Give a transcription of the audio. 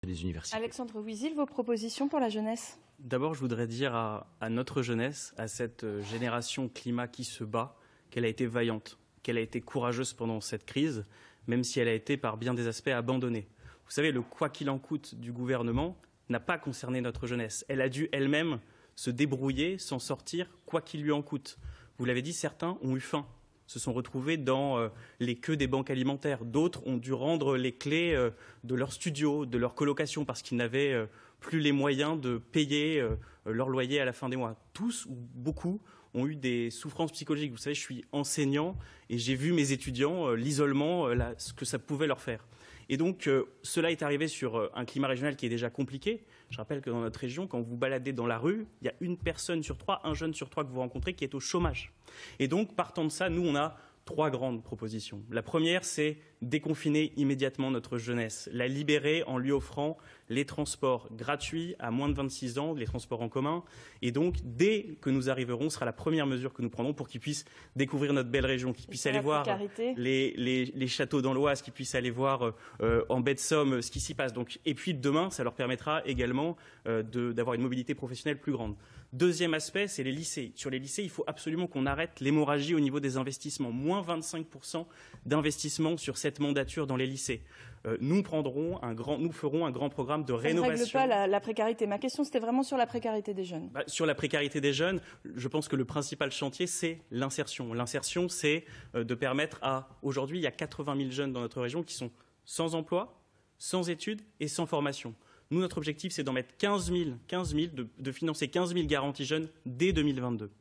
des universités. Alexandre Wiesel, vos propositions pour la jeunesse? D'abord, je voudrais dire à notre jeunesse, à cette génération climat qui se bat, qu'elle a été vaillante, qu'elle a été courageuse pendant cette crise, même si elle a été par bien des aspects abandonnée. Vous savez, le quoi qu'il en coûte du gouvernement n'a pas concerné notre jeunesse. Elle a dû elle-même se débrouiller, s'en sortir, quoi qu'il lui en coûte. Vous l'avez dit, certains ont eu faim, se sont retrouvés dans les queues des banques alimentaires. D'autres ont dû rendre les clés de leur studio, de leur colocation, parce qu'ils n'avaient plus les moyens de payer leur loyer à la fin des mois. Tous ou beaucoup ont eu des souffrances psychologiques. Vous savez, je suis enseignant et j'ai vu mes étudiants, l'isolement, ce que ça pouvait leur faire. Et donc, cela est arrivé sur un climat régional qui est déjà compliqué. Je rappelle que dans notre région, quand vous baladez dans la rue, il y a une personne sur trois, un jeune sur trois que vous rencontrez qui est au chômage. Et donc, partant de ça, nous, on a 3 grandes propositions. La première, c'est déconfiner immédiatement notre jeunesse, la libérer en lui offrant les transports gratuits à moins de 26 ans, les transports en commun. Et donc, dès que nous arriverons, ce sera la première mesure que nous prendrons pour qu'ils puissent découvrir notre belle région, qu'ils puissent aller voir les châteaux dans l'Oise, qu'ils puissent aller voir en baie de Somme ce qui s'y passe. Donc, et puis demain, ça leur permettra également d'avoir une mobilité professionnelle plus grande. Deuxième aspect, c'est les lycées. Sur les lycées, il faut absolument qu'on arrête l'hémorragie au niveau des investissements. Moins 25% d'investissement sur cette mandature dans les lycées. Nous ferons un grand programme de rénovation. Ça ne règle pas la précarité. Ma question, c'était vraiment sur la précarité des jeunes. Sur la précarité des jeunes, je pense que le principal chantier, c'est l'insertion. L'insertion, c'est de permettre à... Aujourd'hui, il y a 80 000 jeunes dans notre région qui sont sans emploi, sans études et sans formation. Nous, notre objectif, c'est d'en mettre 15 000, de financer 15 000 garanties jeunes dès 2022.